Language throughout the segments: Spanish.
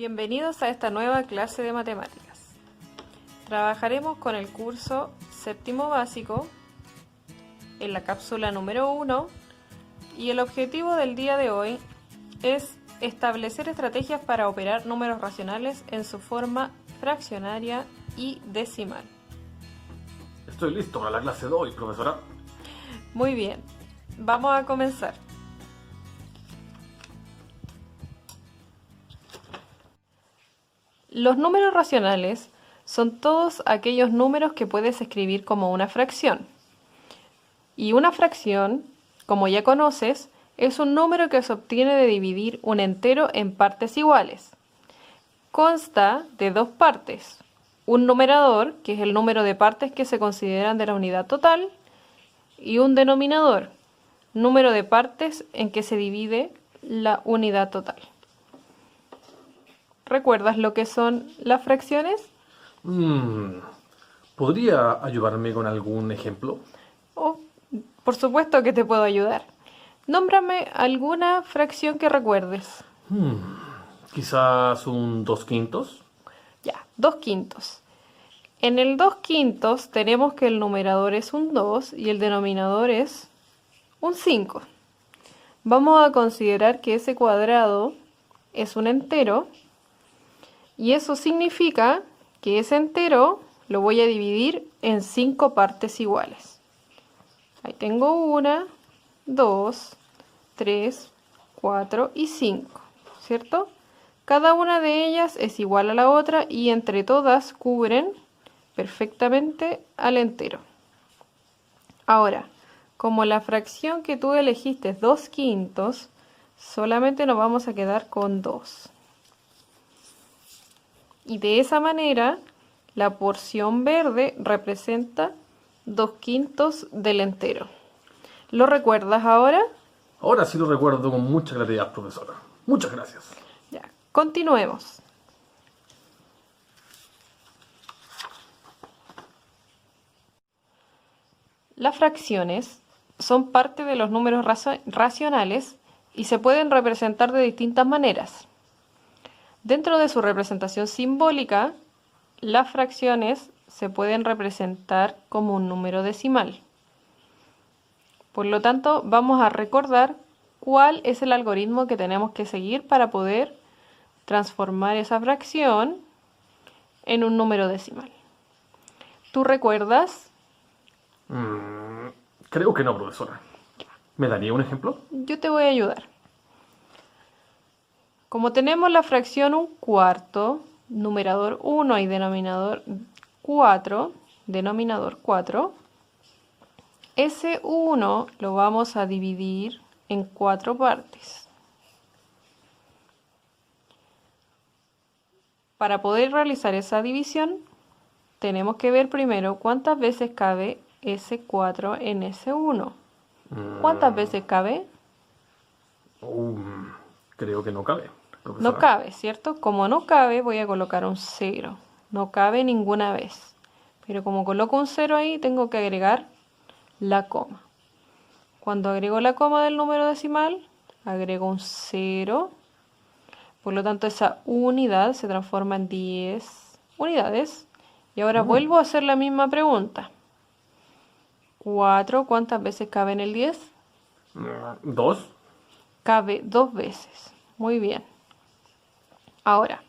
Bienvenidos a esta nueva clase de matemáticas. Trabajaremos con el curso séptimo básico en la cápsula número 1 y el objetivo del día de hoy es establecer estrategias para operar números racionales en su forma fraccionaria y decimal. Estoy listo para la clase de hoy, profesora. Muy bien, vamos a comenzar. Los números racionales son todos aquellos números que puedes escribir como una fracción. Y una fracción, como ya conoces, es un número que se obtiene de dividir un entero en partes iguales. Consta de dos partes, un numerador, que es el número de partes que se consideran de la unidad total, y un denominador, número de partes en que se divide la unidad total. ¿Recuerdas lo que son las fracciones? ¿Podría ayudarme con algún ejemplo? Oh, por supuesto que te puedo ayudar. Nómbrame alguna fracción que recuerdes. Quizás un 2/5. Ya, 2/5. En el 2/5 tenemos que el numerador es un 2 y el denominador es un 5. Vamos a considerar que ese cuadrado es un entero y eso significa que ese entero lo voy a dividir en 5 partes iguales. Ahí tengo 1, 2, 3, 4 y 5, ¿cierto? Cada una de ellas es igual a la otra y entre todas cubren perfectamente al entero. Ahora, como la fracción que tú elegiste es 2/5, solamente nos vamos a quedar con 2. Y de esa manera, la porción verde representa 2/5 del entero. ¿Lo recuerdas ahora? Ahora sí lo recuerdo con mucha claridad, profesora. Muchas gracias. Ya, continuemos. Las fracciones son parte de los números racionales y se pueden representar de distintas maneras. Dentro de su representación simbólica, las fracciones se pueden representar como un número decimal. Por lo tanto, vamos a recordar cuál es el algoritmo que tenemos que seguir para poder transformar esa fracción en un número decimal. ¿Tú recuerdas? Creo que no, profesora. ¿Me daría un ejemplo? Yo te voy a ayudar. Como tenemos la fracción 1/4, numerador 1 y denominador 4, ese 1 lo vamos a dividir en 4 partes. Para poder realizar esa división, tenemos que ver primero cuántas veces cabe ese 4 en ese 1. ¿Cuántas veces cabe? Creo que no cabe, profesora. No cabe, ¿cierto? Como no cabe, voy a colocar un 0. No cabe ninguna vez. Pero como coloco un 0 ahí, tengo que agregar la coma. Cuando agrego la coma del número decimal, agrego un 0. Por lo tanto, esa unidad se transforma en 10 unidades. Y ahora vuelvo a hacer la misma pregunta. 4, ¿cuántas veces cabe en el 10? 2. Cabe 2 veces. Muy bien. Ahora,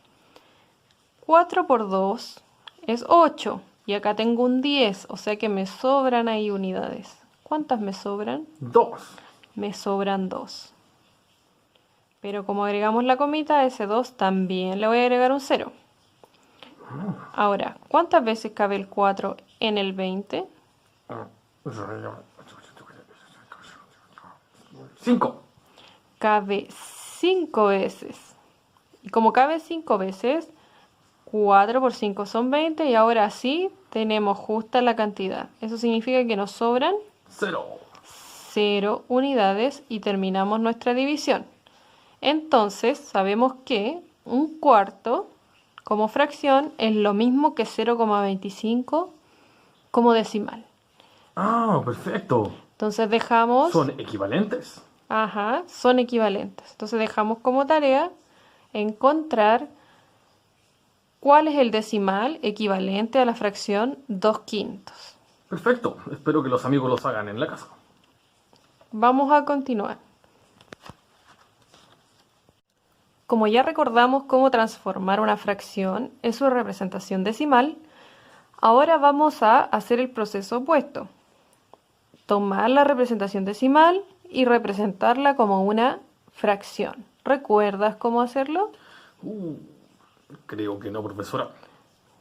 4 por 2 es 8. Y acá tengo un 10, o sea que me sobran ahí unidades. ¿Cuántas me sobran? 2. Me sobran 2. Pero como agregamos la comita, a ese 2 también le voy a agregar un 0. Ahora, ¿cuántas veces cabe el 4 en el 20? 5. Cabe 5 veces. Y como cabe 5 veces, 4 por 5 son 20 y ahora sí tenemos justa la cantidad. Eso significa que nos sobran 0 unidades y terminamos nuestra división. Entonces sabemos que 1/4 como fracción es lo mismo que 0,25 como decimal. Ah, perfecto. Entonces dejamos... Son equivalentes. Ajá, son equivalentes. Entonces dejamos como tarea encontrar ¿Cuál es el decimal equivalente a la fracción 2/5? Perfecto. Espero que los amigos los hagan en la casa. Vamos a continuar. Como ya recordamos cómo transformar una fracción en su representación decimal, ahora vamos a hacer el proceso opuesto. Tomar la representación decimal y representarla como una fracción. ¿Recuerdas cómo hacerlo? Creo que no, profesora.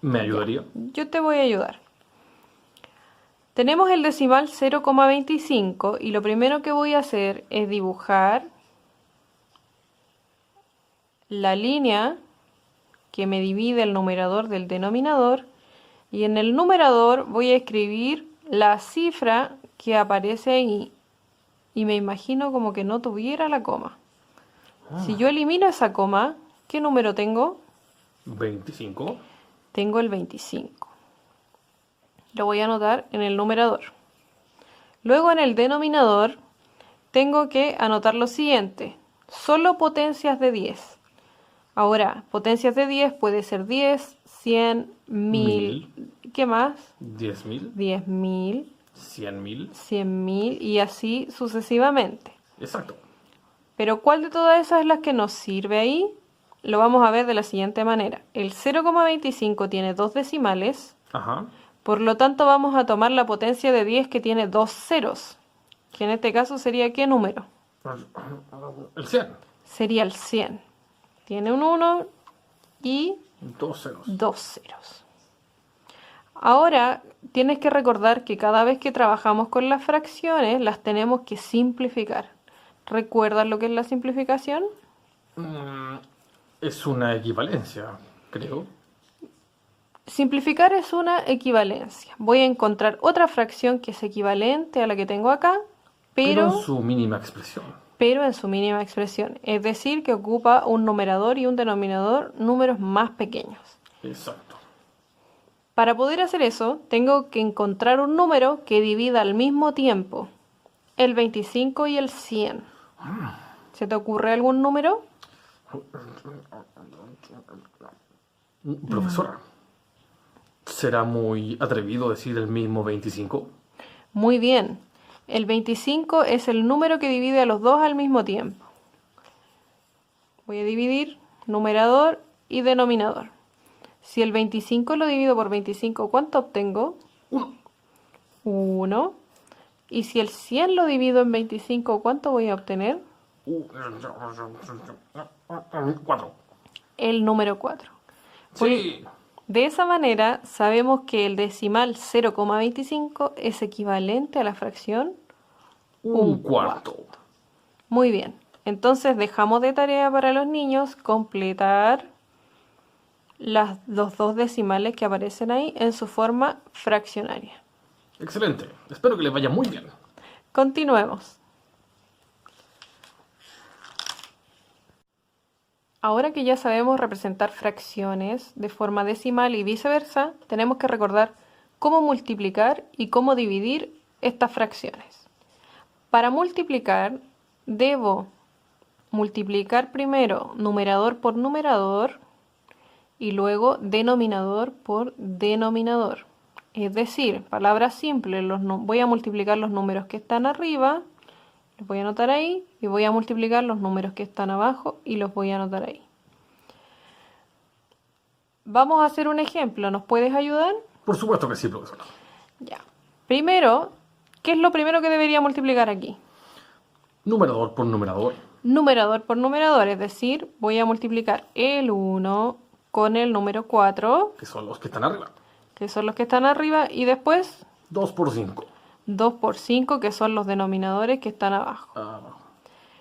¿Me ayudaría? Yo te voy a ayudar. Tenemos el decimal 0,25 y lo primero que voy a hacer es dibujar la línea que me divide el numerador del denominador, y en el numerador voy a escribir la cifra que aparece ahí, y me imagino como que no tuviera la coma. Si yo elimino esa coma, ¿qué número tengo? 25. Tengo el 25. Lo voy a anotar en el numerador. Luego en el denominador tengo que anotar lo siguiente: solo potencias de 10. Ahora, potencias de 10 puede ser 10, 100, 1000. ¿Qué más? 10.000. 10.000, 100.000. 100.000 y así sucesivamente. Exacto. Pero ¿cuál de todas esas es la que nos sirve ahí? Lo vamos a ver de la siguiente manera. El 0,25 tiene dos decimales, Ajá. por lo tanto vamos a tomar la potencia de 10 que tiene dos ceros, que en este caso sería ¿qué número? El 100. Sería el 100. Tiene un 1 y 2 ceros. dos ceros. Ahora tienes que recordar que cada vez que trabajamos con las fracciones las tenemos que simplificar. ¿Recuerdas lo que es la simplificación? Es una equivalencia, creo. Simplificar es una equivalencia. Voy a encontrar otra fracción que es equivalente a la que tengo acá, Pero en pero su mínima expresión. en su mínima expresión. Es decir, que ocupa un numerador y un denominador números más pequeños. Exacto. Para poder hacer eso, tengo que encontrar un número que divida al mismo tiempo el 25 y el 100. ¿Se te ocurre algún número? Profesora, ¿será muy atrevido decir el mismo 25? Muy bien. El 25 es el número que divide a los dos al mismo tiempo. Voy a dividir numerador y denominador. Si el 25 lo divido por 25, ¿cuánto obtengo? 1. 1. Y si el 100 lo divido en 25, ¿cuánto voy a obtener? 4. El número 4. Sí. De esa manera sabemos que el decimal 0,25 es equivalente a la fracción Un cuarto. Muy bien. Entonces dejamos de tarea para los niños completar los dos decimales que aparecen ahí en su forma fraccionaria. Excelente. Espero que les vaya muy bien. Continuemos. Ahora que ya sabemos representar fracciones de forma decimal y viceversa, tenemos que recordar cómo multiplicar y cómo dividir estas fracciones. Para multiplicar, debo multiplicar primero numerador por numerador y luego denominador por denominador. Es decir, palabras simples, voy a multiplicar los números que están arriba, los voy a anotar ahí, y voy a multiplicar los números que están abajo y los voy a anotar ahí. Vamos a hacer un ejemplo, ¿nos puedes ayudar? Por supuesto que sí, profesora. Ya. Primero, ¿qué es lo primero que debería multiplicar aquí? Numerador por numerador. Numerador por numerador, es decir, voy a multiplicar el 1 con el número 4, Que son los que están arriba. que son los que están arriba, y después 2 por 5. 2 por 5, que son los denominadores que están abajo. Abajo.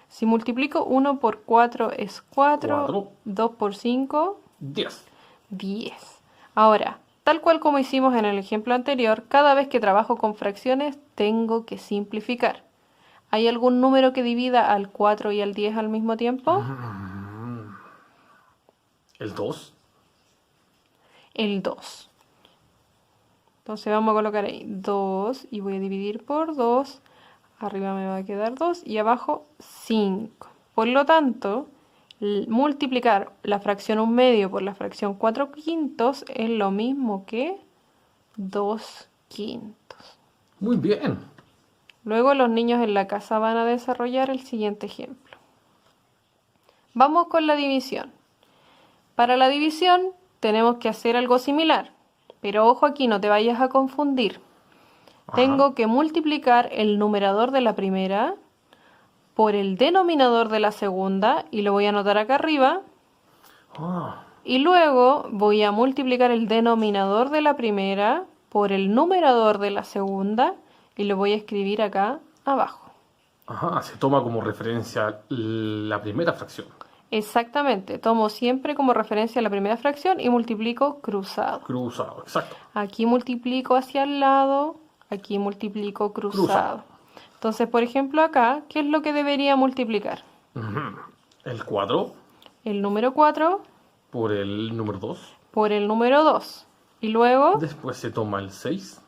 Si multiplico 1 por 4 es 4, Cuatro. 2 por 5, 10. 10. Ahora, tal cual como hicimos en el ejemplo anterior, cada vez que trabajo con fracciones tengo que simplificar. ¿Hay algún número que divida al 4 y al 10 al mismo tiempo? El 2. El 2. Entonces vamos a colocar ahí 2 y voy a dividir por 2. Arriba me va a quedar 2 y abajo 5. Por lo tanto, multiplicar la fracción 1/2 por la fracción 4/5 es lo mismo que 2/5. Muy bien. Luego los niños en la casa van a desarrollar el siguiente ejemplo. Vamos con la división. Para la división tenemos que hacer algo similar, pero ojo aquí, no te vayas a confundir. Ajá. Tengo que multiplicar el numerador de la primera por el denominador de la segunda, y lo voy a anotar acá arriba. Ah, Y luego voy a multiplicar el denominador de la primera por el numerador de la segunda, y lo voy a escribir acá abajo. ajá, se toma como referencia la primera fracción. Exactamente, tomo siempre como referencia la primera fracción y multiplico cruzado. Cruzado, exacto. Aquí multiplico hacia el lado, aquí multiplico cruzado. Entonces, por ejemplo, acá, ¿qué es lo que debería multiplicar? Ujú. El 4 El número 4 por el número 2. por el número 2. Y luego Después se toma el 6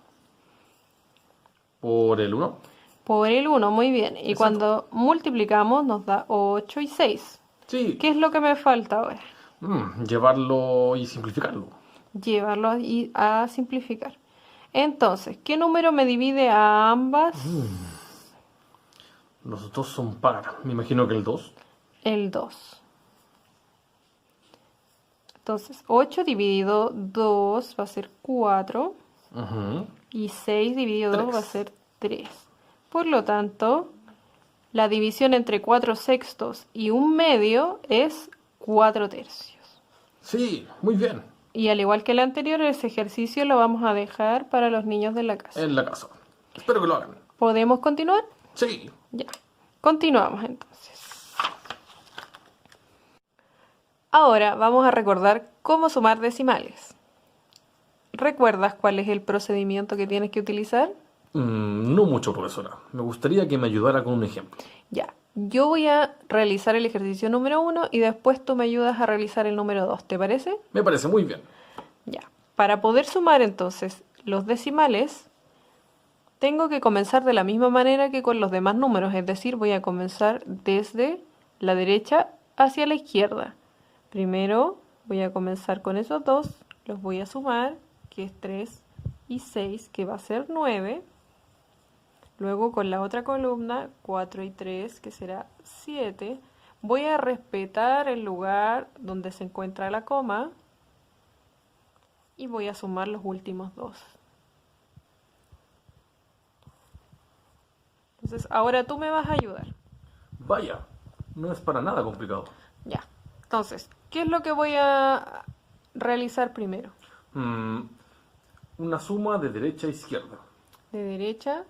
por el 1. por el 1, muy bien. Y Exacto. cuando multiplicamos nos da 8 y 6. Sí. ¿Qué es lo que me falta ahora? Llevarlo y simplificarlo. Llevarlo a simplificar. Entonces, ¿qué número me divide a ambas? Los dos son par. Me imagino que el 2. El 2. Entonces, 8 dividido 2 va a ser 4. Ujú. Y 6 dividido 2 va a 3. ser 3. Por lo tanto, la división entre 4/6 y 1/2 es 4/3. Sí, muy bien. Y al igual que el anterior, ese ejercicio lo vamos a dejar para los niños de la casa. En la casa. Espero que lo hagan. ¿Podemos continuar? Sí. Ya. Continuamos entonces. Ahora vamos a recordar cómo sumar decimales. ¿Recuerdas cuál es el procedimiento que tienes que utilizar? No mucho, profesora. Me gustaría que me ayudara con un ejemplo. Ya. Yo voy a realizar el ejercicio número 1 y después tú me ayudas a realizar el número 2. ¿Te parece? Me parece muy bien. Ya. Para poder sumar entonces los decimales, tengo que comenzar de la misma manera que con los demás números, es decir, voy a comenzar desde la derecha hacia la izquierda. Primero voy a comenzar con esos dos, los voy a sumar, que es 3 y 6, que va a ser 9. Luego con la otra columna, 4 y 3, que será 7. Voy a respetar el lugar donde se encuentra la coma y voy a sumar los últimos dos. Entonces, ahora tú me vas a ayudar. Vaya, no es para nada complicado. Ya. Entonces, ¿qué es lo que voy a realizar primero? Una suma de derecha a izquierda. De derecha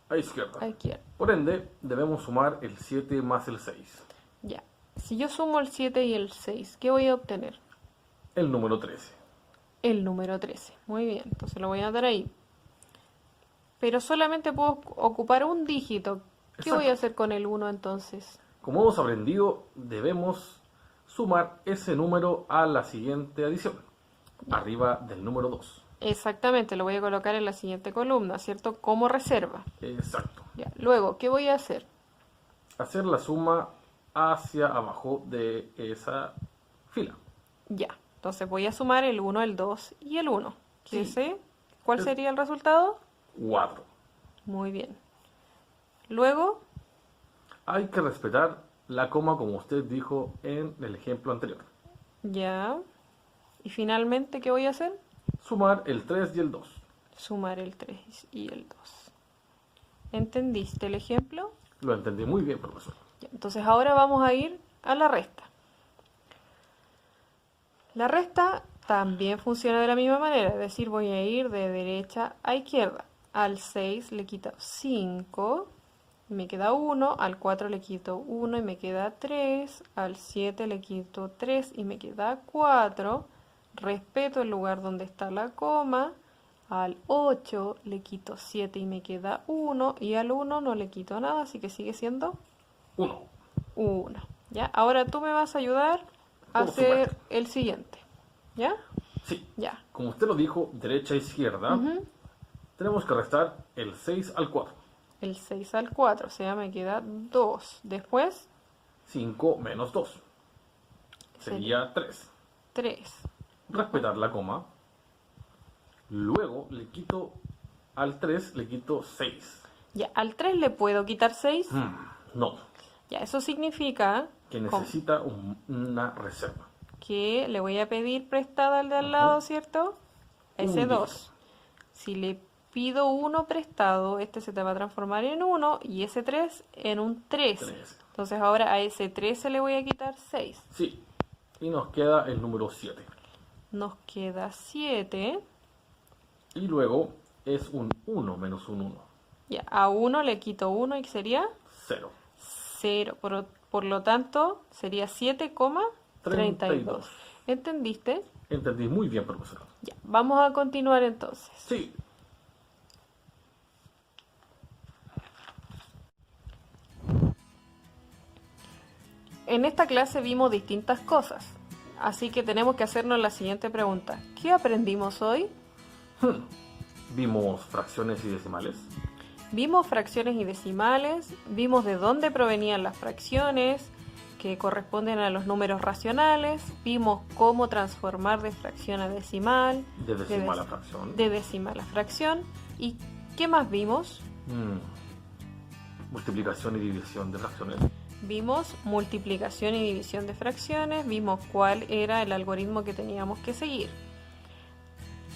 A izquierda. a izquierda. Por ende, debemos sumar el 7 más el 6. Ya. Si yo sumo el 7 y el 6, ¿qué voy a obtener? El número 13. El número 13. Muy bien, entonces lo voy a dar ahí. Pero solamente puedo ocupar un dígito. ¿Qué voy a hacer con el 1 entonces? Como hemos aprendido, debemos sumar ese número a la siguiente adición. Arriba del número 2. Exactamente, lo voy a colocar en la siguiente columna, ¿cierto? Como reserva. Exacto. Ya. Luego, ¿qué voy a hacer? Hacer la suma hacia abajo de esa fila. Ya. Entonces voy a sumar el 1, el 2 y el 1. Sí. ¿Cuál sería el resultado? 4. Muy bien. Luego, Hay que respetar la coma como usted dijo en el ejemplo anterior. ya. Y finalmente, ¿qué voy a hacer? Sumar el 3 y el 2. Sumar el 3 y el 2. ¿Entendiste el ejemplo? Lo entendí muy bien, profesor. Ya. Entonces ahora vamos a ir a la resta. La resta también funciona de la misma manera, es decir, voy a ir de derecha a izquierda. Al 6 le quito 5, me queda 1, al 4 le quito 1 y me queda 3, al 7 le quito 3 y me queda 4, respeto el lugar donde está la coma, al 8 le quito 7 y me queda 1, y al 1 no le quito nada, así que sigue siendo 1. 1. ¿Ya? Ahora tú me vas a ayudar a Por hacer supuesto. el siguiente. ¿Ya? Sí. Ya. Como usted lo dijo, derecha a izquierda, tenemos que restar el 6 al 4. El 6 al 4, o sea, me queda 2. Después, 5 menos 2. sería 3. 3. Respetar la coma. Luego le quito al 3, le quito 6. Ya, al 3 le puedo quitar 6. No, Ya, eso significa que necesita una reserva. que le voy a pedir prestada al de al lado, ¿cierto? Ese Un 2. Si le pido 1 prestado, este se te va a transformar en 1 y ese 3 en un 13. 13. Entonces ahora a ese 13 le voy a quitar 6. Sí, y nos queda el número 7. Nos queda 7. Y luego es un 1 menos un 1. Ya, a 1 le quito 1 y sería 0. 0. Por lo tanto, sería 7,32. ¿Entendiste? Entendí muy bien, profesor. Ya, vamos a continuar entonces. Sí. En esta clase vimos distintas cosas, así que tenemos que hacernos la siguiente pregunta. ¿Qué aprendimos hoy? Vimos fracciones y decimales. Vimos fracciones y decimales, vimos de dónde provenían las fracciones que corresponden a los números racionales, vimos cómo transformar de fracción a decimal, De decimal a fracción. de decimal a fracción, y ¿qué más vimos? Multiplicación y división de fracciones. Vimos multiplicación y división de fracciones, vimos cuál era el algoritmo que teníamos que seguir.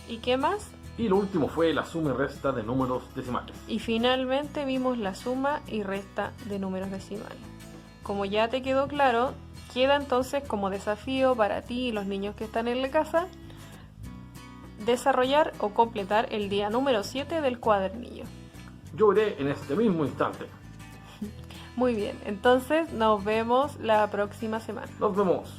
¿Y qué más? Y lo último fue la suma y resta de números decimales. Y finalmente vimos la suma y resta de números decimales. Como ya te quedó claro, queda entonces como desafío para ti y los niños que están en la casa desarrollar o completar el día número 7 del cuadernillo. Yo iré en este mismo instante. Muy bien, entonces nos vemos la próxima semana. Nos vemos.